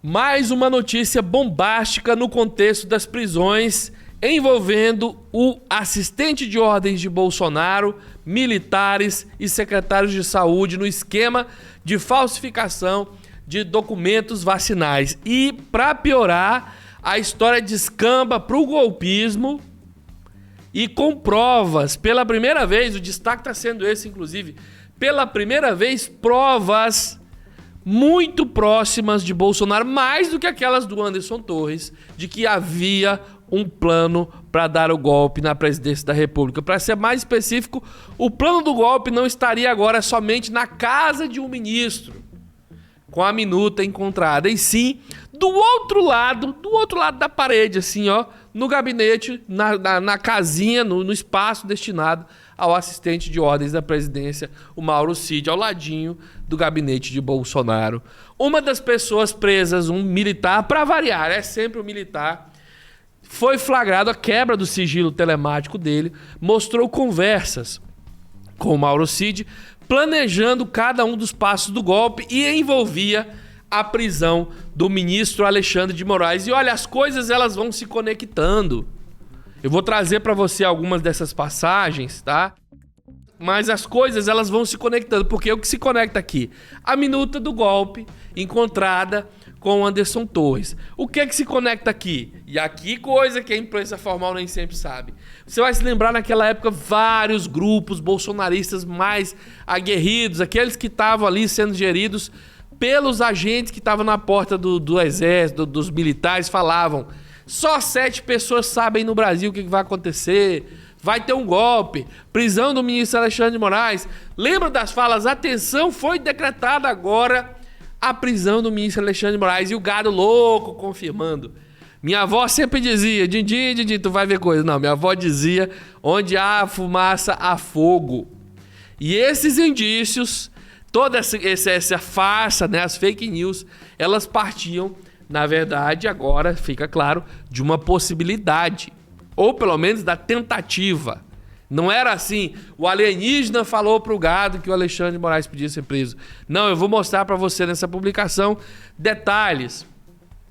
Mais uma notícia bombástica no contexto das prisões envolvendo o assistente de ordens de Bolsonaro, militares e secretários de saúde no esquema de falsificação de documentos vacinais. E, para piorar, a história descamba para o golpismo e com provas. Pela primeira vez, o destaque está sendo esse, inclusive, pela primeira vez, provas muito próximas de Bolsonaro, mais do que aquelas do Anderson Torres, de que havia um plano para dar o golpe na presidência da República. Para ser mais específico, o plano do golpe não estaria agora somente na casa de um ministro, com a minuta encontrada, e sim do outro lado da parede, assim, ó, no gabinete, na casinha, no espaço destinado ao assistente de ordens da presidência, o Mauro Cid, ao ladinho do gabinete de Bolsonaro. Uma das pessoas presas, um militar, para variar, é sempre um militar, foi flagrado a quebra do sigilo telemático dele, mostrou conversas com o Mauro Cid, planejando cada um dos passos do golpe e envolvia a prisão do ministro Alexandre de Moraes. E olha, as coisas elas vão se conectando. Eu vou trazer para você algumas dessas passagens, tá? Mas as coisas elas vão se conectando, porque o que se conecta aqui? A minuta do golpe encontrada com o Anderson Torres. O que é que se conecta aqui? E aqui coisa que a imprensa formal nem sempre sabe. Você vai se lembrar naquela época vários grupos bolsonaristas mais aguerridos, aqueles que estavam ali sendo geridos pelos agentes que estavam na porta do exército, dos militares, falavam: só 7 pessoas sabem no Brasil o que vai acontecer, vai ter um golpe, prisão do ministro Alexandre de Moraes. Lembra das falas? Atenção, foi decretada agora a prisão do ministro Alexandre de Moraes, e o gado louco confirmando. Minha avó sempre dizia: Dindim, tu vai ver coisa. Não, minha avó dizia: onde há fumaça, há fogo. E esses indícios, toda essa farsa, né, as fake news, elas partiam, na verdade, agora fica claro, de uma possibilidade, ou pelo menos da tentativa. Não era assim, o alienígena falou pro gado que o Alexandre de Moraes podia ser preso. Não, eu vou mostrar para você nessa publicação detalhes,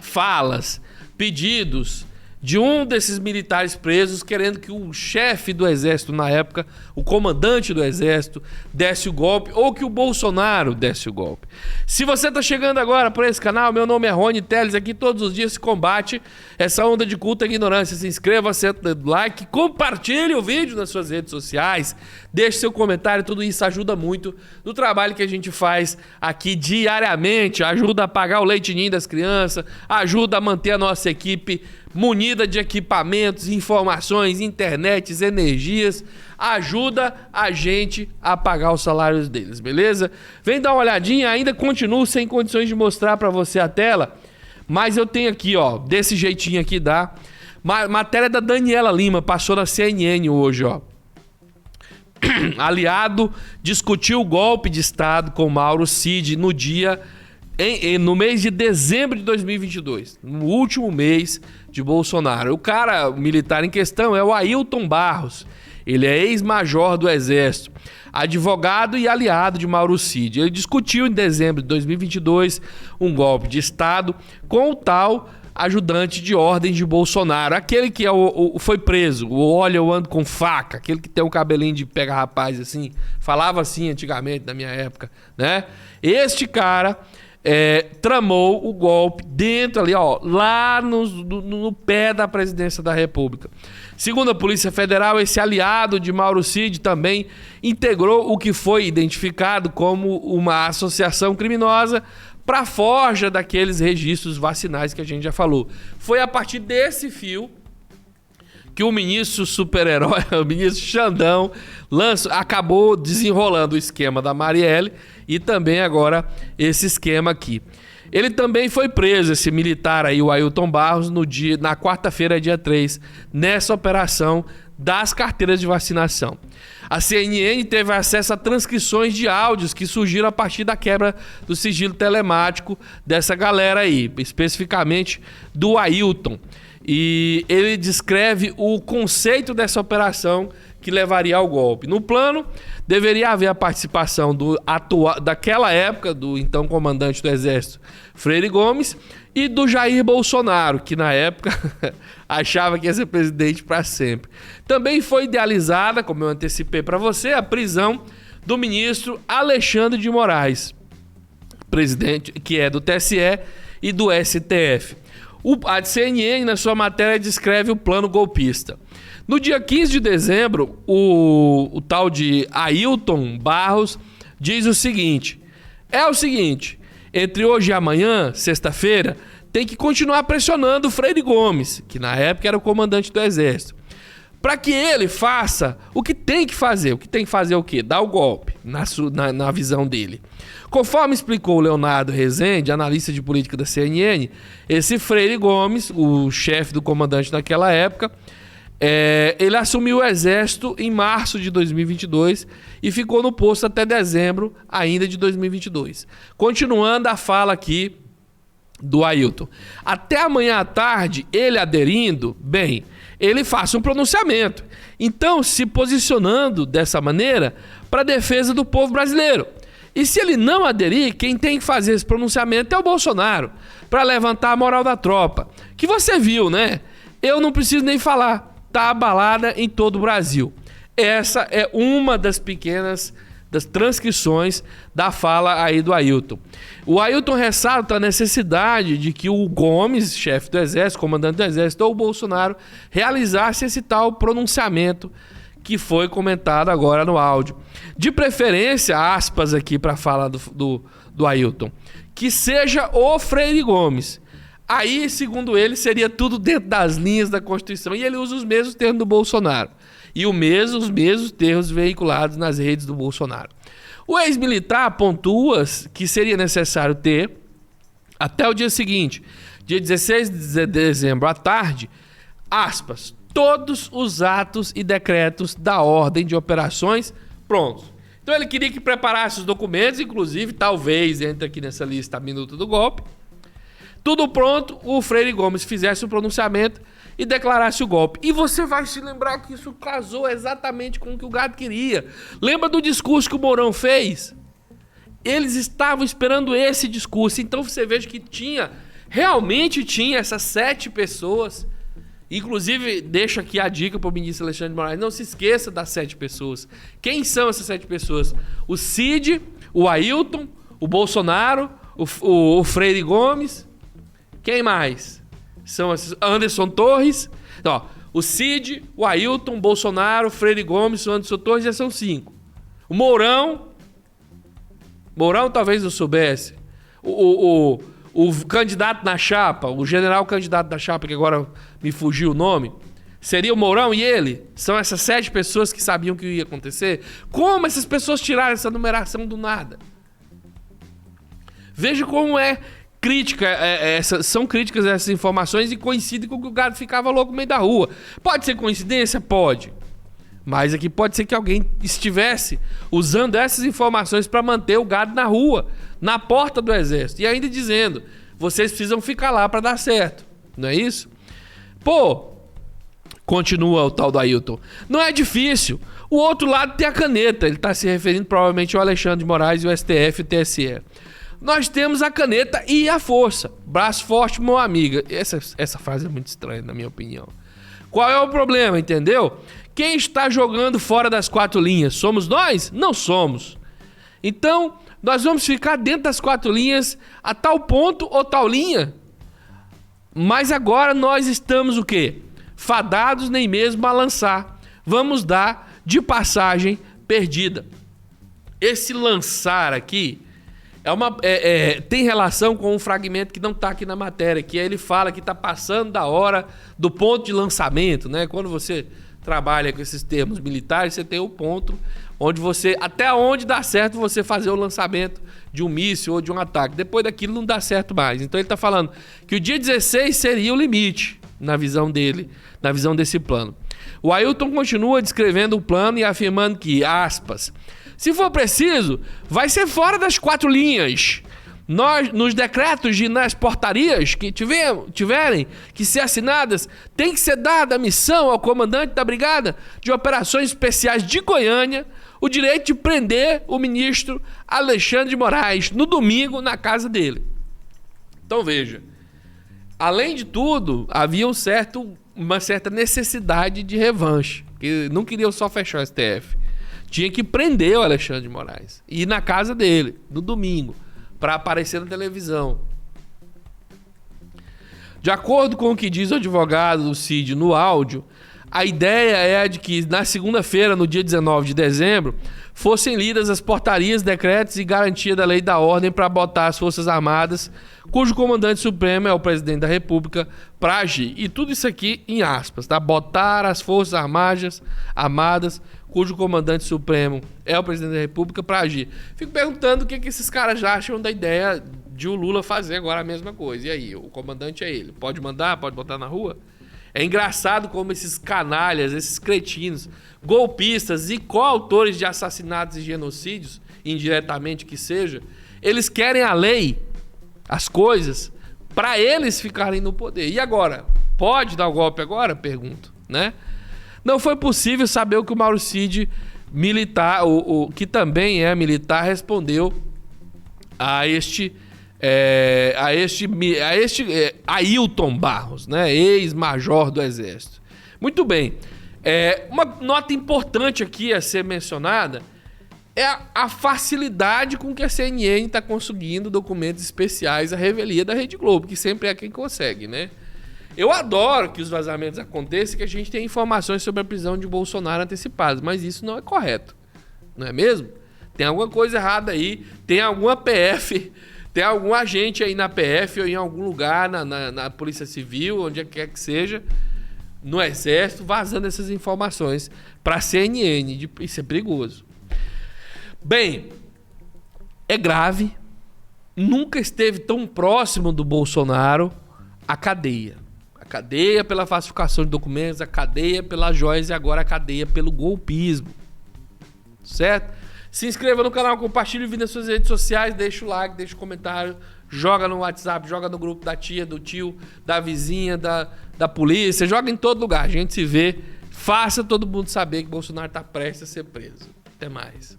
falas, pedidos de um desses militares presos, querendo que o chefe do exército na época, o comandante do exército, desse o golpe, ou que o Bolsonaro desse o golpe. Se você está chegando agora por esse canal, meu nome é Rony Telles, aqui todos os dias se combate essa onda de culta e ignorância. Se inscreva, senta o like, compartilhe o vídeo nas suas redes sociais, deixe seu comentário, tudo isso ajuda muito no trabalho que a gente faz aqui diariamente, ajuda a pagar o leite ninho das crianças, ajuda a manter a nossa equipe munida de equipamentos, informações, internets, energias, ajuda a gente a pagar os salários deles, beleza? Vem dar uma olhadinha, ainda continuo sem condições de mostrar para você a tela, mas eu tenho aqui, ó, desse jeitinho aqui dá, matéria da Daniela Lima, passou na CNN hoje, ó. Aliado discutiu o golpe de Estado com Mauro Cid no mês de dezembro de 2022, no último mês de Bolsonaro. O militar em questão é o Ailton Barros. Ele é ex-major do Exército, advogado e aliado de Mauro Cid. Ele discutiu em dezembro de 2022 um golpe de Estado com o tal ajudante de ordens de Bolsonaro, aquele que foi preso, o olha, eu ando com faca, aquele que tem um cabelinho de pega rapaz assim, falava assim antigamente, na minha época, né? Este cara tramou o golpe dentro ali, ó, lá no pé da presidência da República. Segundo a Polícia Federal, esse aliado de Mauro Cid também integrou o que foi identificado como uma associação criminosa para a forja daqueles registros vacinais que a gente já falou. Foi a partir desse fio que o ministro super-herói, o ministro Xandão, acabou desenrolando o esquema da Marielle e também agora esse esquema aqui. Ele também foi preso, esse militar aí, o Ailton Barros, na quarta-feira, dia 3, nessa operação das carteiras de vacinação. A CNN teve acesso a transcrições de áudios que surgiram a partir da quebra do sigilo telemático dessa galera aí, especificamente do Ailton. E ele descreve o conceito dessa operação, que levaria ao golpe. No plano, deveria haver a participação daquela época, do então comandante do Exército, Freire Gomes, e do Jair Bolsonaro, que na época achava que ia ser presidente para sempre. Também foi idealizada, como eu antecipei para você, a prisão do ministro Alexandre de Moraes, presidente, que é do TSE e do STF. A CNN, na sua matéria, descreve o plano golpista. No dia 15 de dezembro, o tal de Ailton Barros diz o seguinte: entre hoje e amanhã, sexta-feira, tem que continuar pressionando o Freire Gomes, que na época era o comandante do Exército, para que ele faça o que tem que fazer. O que tem que fazer é o quê? Dar o golpe, na visão dele. Conforme explicou o Leonardo Rezende, analista de política da CNN, esse Freire Gomes, o chefe do comandante naquela época, ele assumiu o Exército em março de 2022 e ficou no posto até dezembro ainda de 2022. Continuando a fala aqui do Ailton. Até amanhã à tarde, ele aderindo, ele faça um pronunciamento. Então, se posicionando dessa maneira para a defesa do povo brasileiro. E se ele não aderir, quem tem que fazer esse pronunciamento é o Bolsonaro, para levantar a moral da tropa. Que você viu, né? Eu não preciso nem falar. Está abalada em todo o Brasil. Essa é uma das transcrições da fala aí do Ailton. O Ailton ressalta a necessidade de que o Gomes, chefe do Exército, comandante do Exército, ou o Bolsonaro, realizasse esse tal pronunciamento que foi comentado agora no áudio. De preferência, aspas aqui para a fala do Ailton, que seja o Freire Gomes. Aí, segundo ele, seria tudo dentro das linhas da Constituição. E ele usa os mesmos termos do Bolsonaro. E os mesmos termos veiculados nas redes do Bolsonaro. O ex-militar pontua que seria necessário ter, até o dia seguinte, dia 16 de dezembro à tarde, aspas, todos os atos e decretos da ordem de operações prontos. Então ele queria que preparasse os documentos, inclusive, talvez entre aqui nessa lista a minuta do golpe. Tudo pronto, o Freire Gomes fizesse o pronunciamento e declarasse o golpe. E você vai se lembrar que isso casou exatamente com o que o gado queria. Lembra do discurso que o Mourão fez? Eles estavam esperando esse discurso. Então você veja que realmente tinha essas 7 pessoas. Inclusive, deixo aqui a dica para o ministro Alexandre de Moraes. Não se esqueça das 7 pessoas. Quem são essas 7 pessoas? O Cid, o Ailton, o Bolsonaro, o Freire Gomes... Quem mais? São esses Anderson Torres. Ó, o Cid, o Ailton, Bolsonaro, Freire Gomes, o Anderson Torres já são 5. O Mourão talvez não soubesse. O candidato na chapa, o general candidato da chapa, que agora me fugiu o nome, seria o Mourão e ele? São essas 7 pessoas que sabiam que ia acontecer? Como essas pessoas tiraram essa numeração do nada? Veja como são críticas essas informações e coincidem com que o gado ficava louco no meio da rua. Pode ser coincidência? Pode. Mas aqui pode ser que alguém estivesse usando essas informações para manter o gado na rua, na porta do Exército. E ainda dizendo, vocês precisam ficar lá para dar certo. Não é isso? Continua o tal do Ailton. Não é difícil. O outro lado tem a caneta. Ele está se referindo provavelmente ao Alexandre de Moraes e o STF e o TSE. Nós temos a caneta e a força. Braço forte, mão amiga. Essa frase é muito estranha, na minha opinião. Qual é o problema, entendeu? Quem está jogando fora das 4 linhas? Somos nós? Não somos. Então, nós vamos ficar dentro das 4 linhas a tal ponto ou tal linha. Mas agora nós estamos o quê? Fadados nem mesmo a lançar. Vamos dar de passagem perdida. Esse lançar aqui tem relação com um fragmento que não está aqui na matéria, que ele fala que está passando da hora do ponto de lançamento, né? Quando você trabalha com esses termos militares, você tem o ponto onde até onde dá certo você fazer o lançamento de um míssil ou de um ataque. Depois daquilo não dá certo mais. Então ele está falando que o dia 16 seria o limite, na visão dele, na visão desse plano. O Ailton continua descrevendo o plano e afirmando que, aspas, se for preciso, vai ser fora das 4 linhas. Nos decretos e nas portarias que tiverem que ser assinadas, tem que ser dada a missão ao comandante da Brigada de Operações Especiais de Goiânia o direito de prender o ministro Alexandre de Moraes no domingo na casa dele. Então veja, além de tudo, havia uma certa necessidade de revanche, que não queriam só fechar o STF. Tinha que prender o Alexandre de Moraes e ir na casa dele no domingo para aparecer na televisão. De acordo com o que diz o advogado do Cid no áudio, a ideia é de que na segunda-feira, no dia 19 de dezembro, fossem lidas as portarias, decretos e garantia da lei e da ordem para botar as Forças Armadas, cujo comandante supremo é o presidente da República, para agir. E tudo isso aqui em aspas, tá? Botar as Forças Armadas, cujo comandante supremo é o presidente da República, para agir. Fico perguntando o que esses caras acham da ideia de o Lula fazer agora a mesma coisa. E aí, o comandante é ele. Pode mandar? Pode botar na rua? É engraçado como esses canalhas, esses cretinos, golpistas e coautores de assassinatos e genocídios, indiretamente que seja, eles querem a lei, as coisas, para eles ficarem no poder. E agora? Pode dar o golpe agora? Pergunto, né? Não foi possível saber o que o Mauro Cid, militar, o que também é militar, respondeu a Ailton Barros, né? Ex-major do Exército. Muito bem. Uma nota importante aqui a ser mencionada é a facilidade com que a CNN está conseguindo documentos especiais à revelia da Rede Globo, que sempre é quem consegue, né? Eu adoro que os vazamentos aconteçam e que a gente tenha informações sobre a prisão de Bolsonaro antecipadas, mas isso não é correto, não é mesmo? Tem alguma coisa errada aí, tem alguma PF... Tem algum agente aí na PF ou em algum lugar, na Polícia Civil, onde quer que seja, no Exército, vazando essas informações para a CNN. Isso é perigoso. Bem, é grave. Nunca esteve tão próximo do Bolsonaro a cadeia. A cadeia pela falsificação de documentos, a cadeia pelas joias e agora a cadeia pelo golpismo. Certo? Se inscreva no canal, compartilhe o vídeo nas suas redes sociais, deixa o like, deixa o comentário, joga no WhatsApp, joga no grupo da tia, do tio, da vizinha, da polícia, joga em todo lugar. A gente se vê, faça todo mundo saber que Bolsonaro está prestes a ser preso. Até mais.